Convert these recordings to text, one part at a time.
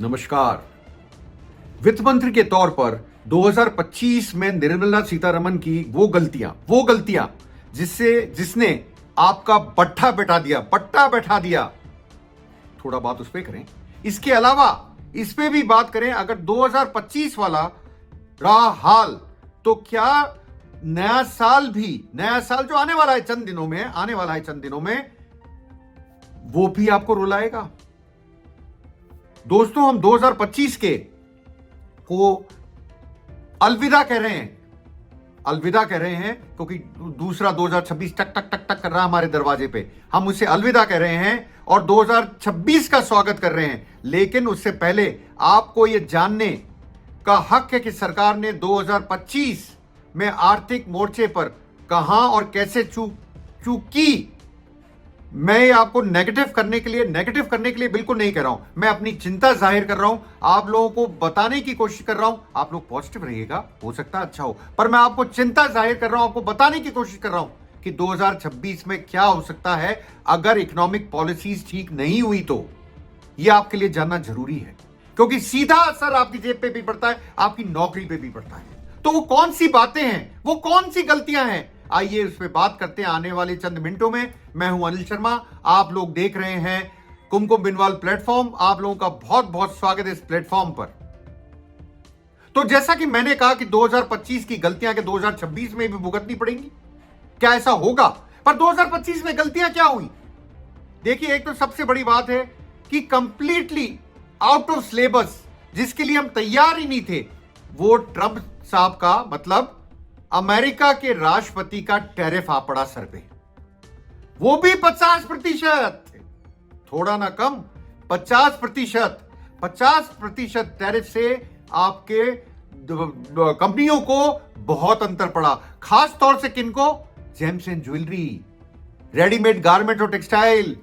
नमस्कार। वित्त मंत्री के तौर पर 2025 में निर्मला सीतारमण की वो गलतियां जिसने आपका पट्टा बैठा दिया। थोड़ा बात उस पर करें। इसके अलावा इस पे भी बात करें। अगर 2025 वाला रहा हाल, तो क्या नया साल जो आने वाला है चंद दिनों में वो भी आपको रुलाएगा। दोस्तों, हम 2025 को अलविदा कह रहे हैं क्योंकि दूसरा 2026 टक टक टक टक कर रहा है हमारे दरवाजे पे। हम उसे अलविदा कह रहे हैं और 2026 का स्वागत कर रहे हैं। लेकिन उससे पहले आपको यह जानने का हक है कि सरकार ने 2025 में आर्थिक मोर्चे पर कहां और कैसे चूक की। मैं आपको नेगेटिव करने के लिए बिल्कुल नहीं कर रहा हूं। मैं अपनी चिंता जाहिर कर रहा हूं, आप लोगों को बताने की कोशिश कर रहा हूं। आप लोग पॉजिटिव रहिएगा, हो सकता है अच्छा हो, पर मैं आपको चिंता जाहिर कर रहा हूं, आपको बताने की कोशिश कर रहा हूं कि 2026 में क्या हो सकता है अगर इकोनॉमिक पॉलिसीज ठीक नहीं हुई। तो यह आपके लिए जानना जरूरी है, क्योंकि सीधा असर आपकी जेब पे भी पड़ता है, आपकी नौकरी पे भी पड़ता है। तो वो कौन सी बातें हैं, वो कौन सी गलतियां हैं, आइए उस पर बात करते हैं आने वाले चंद मिनटों में। मैं हूं अनिल शर्मा, आप लोग देख रहे हैं कुमकुम बिनवाल प्लेटफॉर्म। आप लोगों का बहुत बहुत स्वागत है इस प्लेटफॉर्म पर। तो जैसा कि मैंने कहा कि 2025 की गलतियां के 2026 में भी भुगतनी पड़ेंगी। क्या ऐसा होगा? पर 2025 में गलतियां क्या हुई? देखिए, एक तो सबसे बड़ी बात है कि कंप्लीटली आउट ऑफ सिलेबस, जिसके लिए हम तैयार ही नहीं थे, वो ट्रंप साहब का मतलब अमेरिका के राष्ट्रपति का टैरिफ आ पड़ा सर पे। वो भी 50%, थोड़ा ना कम, 50% टैरिफ से आपके कंपनियों को बहुत अंतर पड़ा। खास तौर से किनको? James and jewellery, readymade garment और टेक्सटाइल,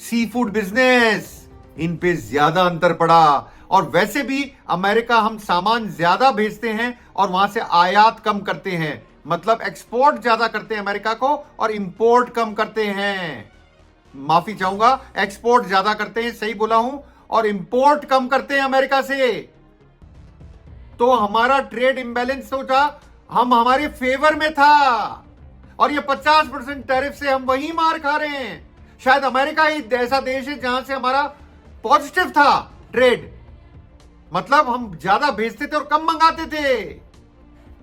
सी फूड बिजनेस, इन पे ज्यादा अंतर पड़ा। और वैसे भी अमेरिका हम सामान ज्यादा भेजते हैं और वहां से आयात कम करते हैं, मतलब एक्सपोर्ट ज्यादा करते हैं अमेरिका को और इंपोर्ट कम करते हैं। माफी चाहूंगा, एक्सपोर्ट ज्यादा करते हैं, सही बोला हूं, और इंपोर्ट कम करते हैं अमेरिका से। तो हमारा ट्रेड इंबैलेंस सोचा हमारे फेवर में था, और ये 50% टैरिफ से हम वही मार खा रहे हैं। शायद अमेरिका ही ऐसा देश है जहां से हमारा पॉजिटिव था ट्रेड, मतलब हम ज्यादा भेजते थे और कम मंगाते थे।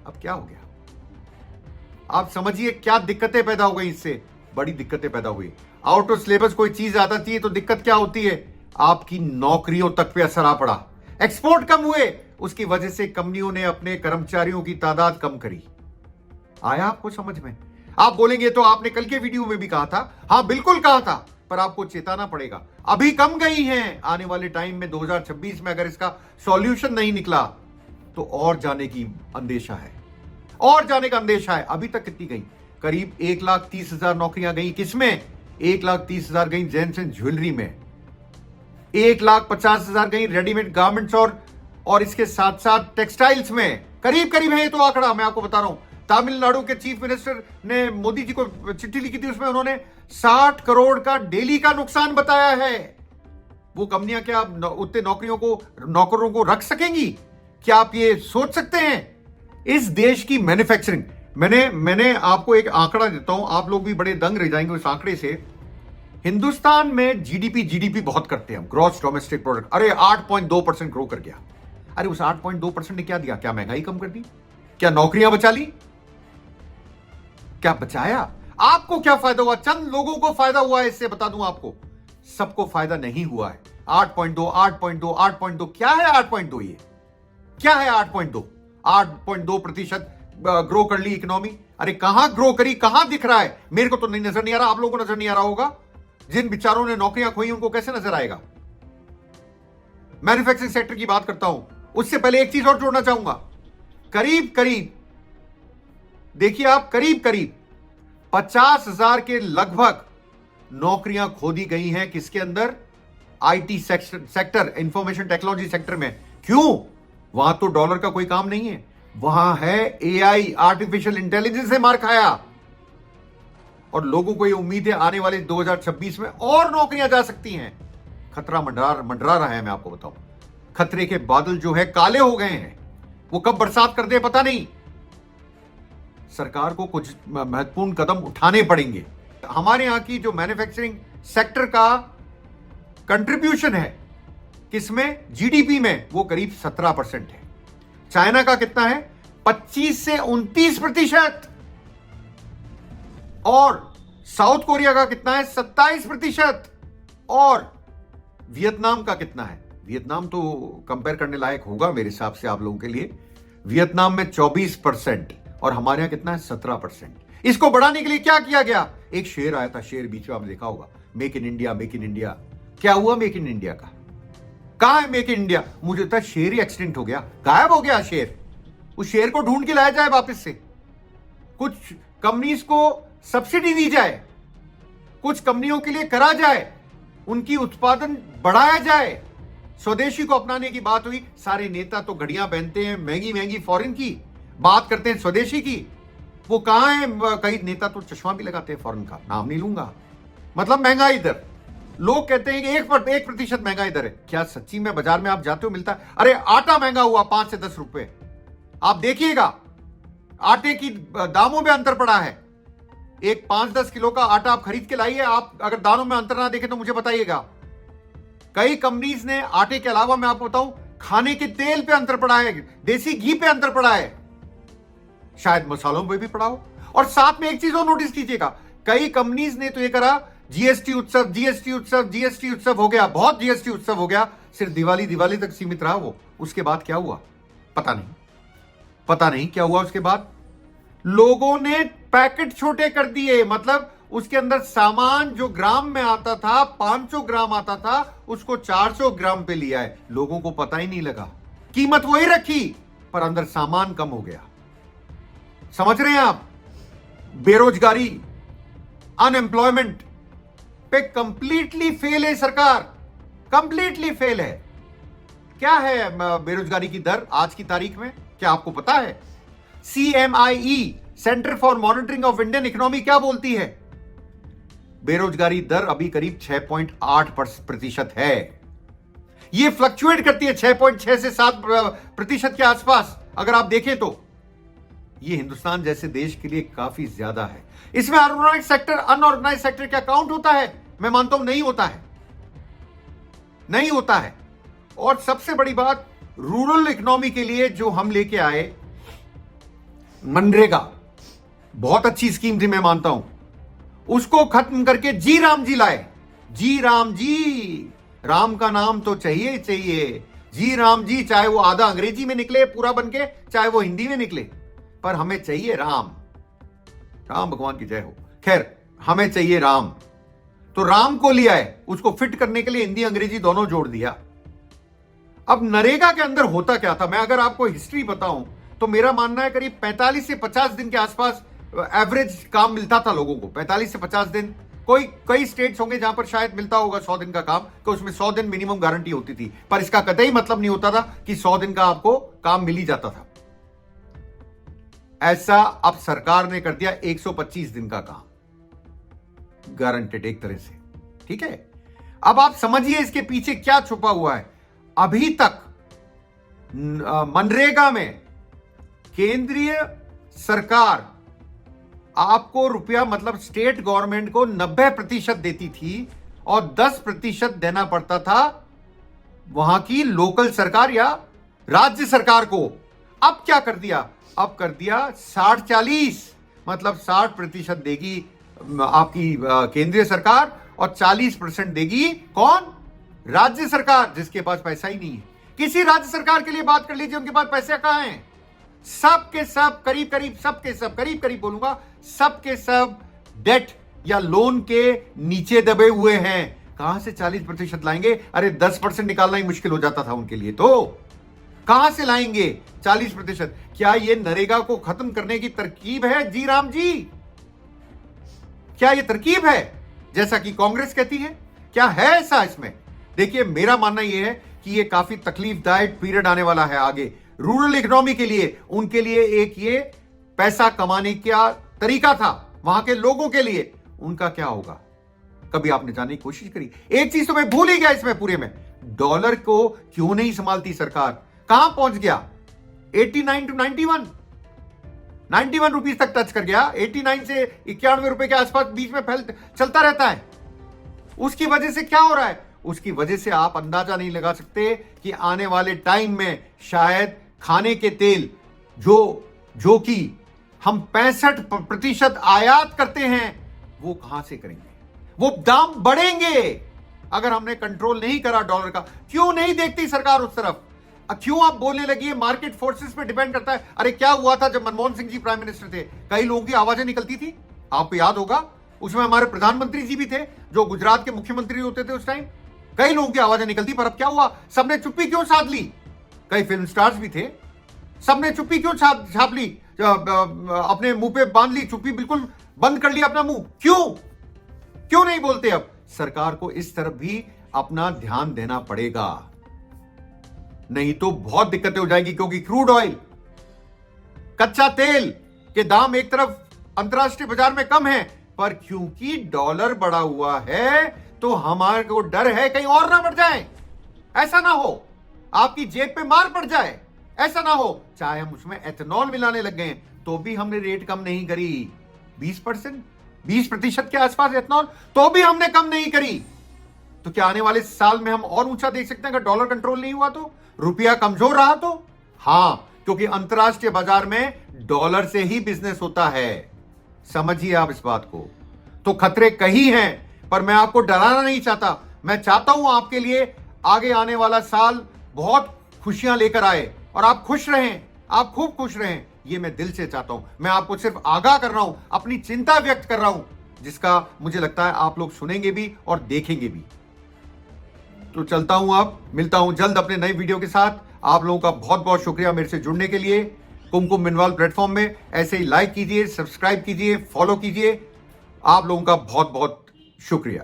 अब क्या हो गया? आप समझिए क्या दिक्कतें पैदा हो गई। इससे बड़ी दिक्कतें पैदा हुई। आउट ऑफ सिलेबस कोई चीज आ जाती है तो दिक्कत क्या होती है? आपकी नौकरियों तक पे असर आ पड़ा। एक्सपोर्ट कम हुए, उसकी वजह से कंपनियों ने अपने कर्मचारियों की तादाद कम करी। आया आपको समझ में? आप बोलेंगे तो आपने कल के वीडियो में भी कहा था। हां, बिल्कुल कहा था, पर आपको चेताना पड़ेगा, अभी कम गई हैं। आने वाले टाइम में 2026 में अगर इसका सॉल्यूशन नहीं निकला तो और जाने की अंदेशा है, और जाने का अंदेशा है। अभी तक कितनी गई? करीब 1,30,000 नौकरियां गई। किसमें? 1,30,000 गई जेम्स एंड ज्वेलरी में, 1,50,000 गई रेडीमेड गारमेंट्स और इसके साथ साथ टेक्सटाइल्स में। करीब करीब है ये तो आंकड़ा, मैं आपको बता रहा हूं। तमिलनाडु के चीफ मिनिस्टर ने मोदी जी को चिट्ठी लिखी थी, उसमें उन्होंने 60 करोड़ का डेली का नुकसान बताया है। वो कंपनियां क्या उतने नौकरों को रख सकेंगी? क्या आप ये सोच सकते हैं? इस देश की मैन्युफैक्चरिंग, मैंने आपको एक आंकड़ा देता हूं, आप लोग भी बड़े दंग रह जाएंगे उस आंकड़े से। हिंदुस्तान में जीडीपी बहुत करते हैं हम, ग्रॉस डोमेस्टिक प्रोडक्ट। अरे 8.2% ग्रो कर गया। अरे उस 8.2% ने क्या दिया? क्या महंगाई कम कर दी? क्या नौकरियां बचा ली? क्या बचाया? आपको क्या फायदा हुआ? चंद लोगों को फायदा हुआ है, इससे बता दूं आपको, सबको फायदा नहीं हुआ है। 8.2 क्या है 8.2? ये क्या है 8.2? 8.2% ग्रो कर ली इकोनॉमी। अरे कहां ग्रो करी, कहां दिख रहा है? मेरे को तो नहीं नजर नहीं आ रहा, आप लोगों को नजर नहीं आ रहा होगा। जिन बेचारों ने नौकरियां खोई उनको कैसे नजर आएगा? मैन्युफैक्चरिंग सेक्टर की बात करता हूं, उससे पहले एक चीज और जोड़ना चाहूंगा। करीब देखिए आप, करीब 50,000 के लगभग नौकरियां खो दी गई हैं। किसके अंदर? IT sector, information technology sector में। क्यों? वहां तो डॉलर का कोई काम नहीं है, वहां है एआई, आर्टिफिशियल इंटेलिजेंस से मार खाया। और लोगों को ये उम्मीद है आने वाले 2026 में और नौकरियां जा सकती हैं। खतरा मंडरा रहा है, मैं आपको बताऊं। खतरे के बादल जो है काले हो गए हैं, वो कब बरसात कर दे पता नहीं। सरकार को कुछ महत्वपूर्ण कदम उठाने पड़ेंगे। हमारे यहां की जो मैन्युफैक्चरिंग सेक्टर का कंट्रीब्यूशन है किसमें, जीडीपी में, वो करीब 17% है। चाइना का कितना है, 25 से 29%। और साउथ कोरिया का कितना है, 27%। और वियतनाम का कितना है, वियतनाम तो कंपेयर करने लायक होगा मेरे हिसाब से आप लोगों के लिए। वियतनाम में 24% और हमारे यहां कितना है, 17%। इसको बढ़ाने के लिए क्या किया गया, एक शेर आया था, शेर बीच में आपने देखा होगा, make in India, make in India. क्या हुआ मेक इन इंडिया का, कहां है मेक इन इंडिया? मुझे लगता है शेर ही एक्सीडेंट हो गया, गायब हो गया शेर। उस शेर को ढूंढ के लाया जाए वापस से, कुछ कंपनीज को सब्सिडी दी जाए, कुछ कंपनियों के लिए करा जाए, उनकी उत्पादन बढ़ाया जाए। स्वदेशी को अपनाने की बात हुई, सारे नेता तो घड़ियां पहनते हैं महंगी महंगी फॉरेन की, बात करते हैं स्वदेशी की। वो कहां है, कई नेता तो चश्मा भी लगाते हैं फॉरेन का, नाम नहीं लूंगा। मतलब महंगाई इधर, लोग कहते हैं कि 1% महंगा इधर है। क्या सच्ची में बाजार में आप जाते हो मिलता है? अरे आटा महंगा हुआ 5 से 10 रुपए, आप देखिएगा आटे की दामों में अंतर पड़ा है। एक 5-10 किलो का आटा आप खरीद के लाइए, आप अगर दानों में अंतर ना देखें तो मुझे बताइएगा। कई कंपनीज ने आटे के अलावा मैं आपको बताऊं, खाने के तेल पे अंतर पड़ा है, देसी घी पे अंतर पड़ा है, शायद मसालों पे भी पड़ा हो। और साथ में एक चीज और नोटिस कीजिएगा, कई कंपनीज ने तो ये करा, जीएसटी उत्सव, जीएसटी उत्सव, जीएसटी उत्सव हो गया, बहुत जीएसटी उत्सव हो गया, सिर्फ दिवाली तक सीमित रहा वो। उसके बाद क्या हुआ पता नहीं क्या हुआ उसके बाद। लोगों ने पैकेट छोटे कर दिए, मतलब उसके अंदर सामान जो ग्राम में आता था, 500 ग्राम आता था, उसको 400 ग्राम पे लिया है। लोगों को पता ही नहीं लगा, कीमत वही रखी पर अंदर सामान कम हो गया। समझ रहे हैं आप? बेरोजगारी, अनएम्प्लॉयमेंट पे कंप्लीटली फेल है सरकार, कंप्लीटली फेल है। क्या है बेरोजगारी की दर आज की तारीख में, क्या आपको पता है? CMIE, centre for monitoring of Indian economy, क्या बोलती है? बेरोजगारी दर अभी करीब 6.8% है। यह फ्लक्चुएट करती है 6.6 से 7% के आसपास। अगर आप देखें तो यह हिंदुस्तान जैसे देश के लिए काफी ज्यादा है। इसमें ऑर्गेनाइज सेक्टर, अनऑर्गेनाइज सेक्टर क्या काउंट होता है? मैं मानता हूं नहीं होता है, नहीं होता है। और सबसे बड़ी बात, रूरल इकोनॉमी के लिए जो हम लेके आए मनरेगा, बहुत अच्छी स्कीम थी, मैं मानता हूं, उसको खत्म करके जी राम जी लाए। जी राम जी, राम का नाम तो चाहिए चाहिए, जी राम जी, चाहे वो आधा अंग्रेजी में निकले पूरा बनके, चाहे वो हिंदी में निकले, पर हमें चाहिए राम। राम भगवान की जय हो। खैर, हमें चाहिए राम, तो राम को लिया है, उसको फिट करने के लिए हिंदी अंग्रेजी दोनों जोड़ दिया। अब नरेगा के अंदर होता क्या था, मैं अगर आपको हिस्ट्री बताऊं तो मेरा मानना है करीब 45 से 50 दिन के आसपास एवरेज काम मिलता था लोगों को। 45 से 50 दिन, कई स्टेट्स होंगे जहां पर शायद मिलता होगा 100 दिन का काम, कि उसमें 100 दिन मिनिमम गारंटी होती थी, पर इसका कतई मतलब नहीं होता था कि 100 दिन का आपको काम मिल ही जाता था। ऐसा अब सरकार ने कर दिया 125 दिन का काम गारंटेड एक तरह से, ठीक है। अब आप समझिए इसके पीछे क्या छुपा हुआ है। अभी तक मनरेगा में केंद्रीय सरकार आपको रुपया, मतलब स्टेट गवर्नमेंट को 90% देती थी और 10% देना पड़ता था वहां की लोकल सरकार या राज्य सरकार को। अब क्या कर दिया? अब कर दिया 60-40, मतलब 60% देगी आपकी केंद्रीय सरकार और 40% देगी कौन? राज्य सरकार, जिसके पास पैसा ही नहीं है। किसी राज्य सरकार के लिए बात कर लीजिए, उनके पास पैसे कहां हैं? सब के सब, करीब करीब बोलूंगा, सब के सब डेट या लोन के नीचे दबे हुए हैं। कहां से 40% लाएंगे? अरे 10% निकालना ही मुश्किल हो जाता था उनके लिए, तो कहां से लाएंगे 40%? क्या यह नरेगा को खत्म करने की तरकीब है जी राम जी? क्या यह तरकीब है जैसा कि कांग्रेस कहती है? क्या है ऐसा इसमें? देखिए, मेरा मानना यह है कि यह काफी तकलीफदायक पीरियड आने वाला है आगे रूरल इकोनॉमी के लिए। उनके लिए एक ये पैसा कमाने का तरीका था, वहां के लोगों के लिए। उनका क्या होगा, कभी आपने जानने की कोशिश करी? एक चीज तो मैं भूल ही गया इसमें पूरे में, डॉलर को क्यों नहीं संभालती सरकार? कहां पहुंच गया? 89 टू 91 रुपीस तक टच कर गया। 89 से 91 रुपए के आसपास बीच में चलता रहता है। उसकी वजह से क्या हो रहा है? उसकी वजह से आप अंदाजा नहीं लगा सकते कि आने वाले टाइम में शायद खाने के तेल जो कि हम 65% आयात करते हैं, वो कहां से करेंगे? वो दाम बढ़ेंगे अगर हमने कंट्रोल नहीं करा डॉलर का। क्यों नहीं देखती सरकार उस तरफ? क्यों आप बोलने लगी है मार्केट फोर्सेस पे डिपेंड करता है? अरे क्या हुआ था जब मनमोहन सिंह जी प्राइम मिनिस्टर थे? कई लोगों की आवाजें निकलती थी, आपको याद होगा। उसमें हमारे प्रधानमंत्री जी भी थे, जो गुजरात के मुख्यमंत्री होते थे उस टाइम। कई लोगों की आवाजें निकलती, पर अब क्या हुआ? सबने चुप्पी क्यों साध ली? कई फिल्म स्टार्स भी थे, सबने चुप्पी क्यों छाप ली? अपने मुंह पे बांध ली, चुप्पी बिल्कुल बंद कर लिया अपना मुंह। क्यों नहीं बोलते? अब सरकार को इस तरफ भी अपना ध्यान देना पड़ेगा, नहीं तो बहुत दिक्कतें हो जाएगी। क्योंकि क्रूड ऑयल, कच्चा तेल के दाम एक तरफ अंतरराष्ट्रीय बाजार में कम है, पर क्योंकि डॉलर बढ़ा हुआ है तो हमारे को डर है कहीं और ना बढ़ जाए। ऐसा ना हो आपकी जेब पे मार पड़ जाए, ऐसा ना हो। चाहे हम उसमें एथेनॉल मिलाने लग गए तो भी हमने रेट कम नहीं करी। 20% के आसपास एथेनॉल, तो भी हमने कम नहीं करी। तो क्या आने वाले साल में हम और ऊंचा देख सकते हैं अगर डॉलर कंट्रोल नहीं हुआ तो? रुपया कमजोर रहा तो? हां, क्योंकि अंतरराष्ट्रीय बाजार में डॉलर से ही बिजनेस होता है। समझिए आप इस बात को। तो खतरे कहीं हैं, पर मैं आपको डराना नहीं चाहता। मैं चाहता हूं आपके लिए आगे आने वाला साल बहुत खुशियां लेकर आए और आप खुश रहें, आप खूब खुश रहें, ये मैं दिल से चाहता हूं। मैं आपको सिर्फ आगाह कर रहा हूं, अपनी चिंता व्यक्त कर रहा हूं, जिसका मुझे लगता है आप लोग सुनेंगे भी और देखेंगे भी। तो चलता हूं, अब मिलता हूं जल्द अपने नए वीडियो के साथ। आप लोगों का बहुत बहुत शुक्रिया मेरे से जुड़ने के लिए। कुमकुम बिनवाल प्लेटफॉर्म में ऐसे ही लाइक कीजिए, सब्सक्राइब कीजिए, फॉलो कीजिए। आप लोगों का बहुत बहुत शुक्रिया।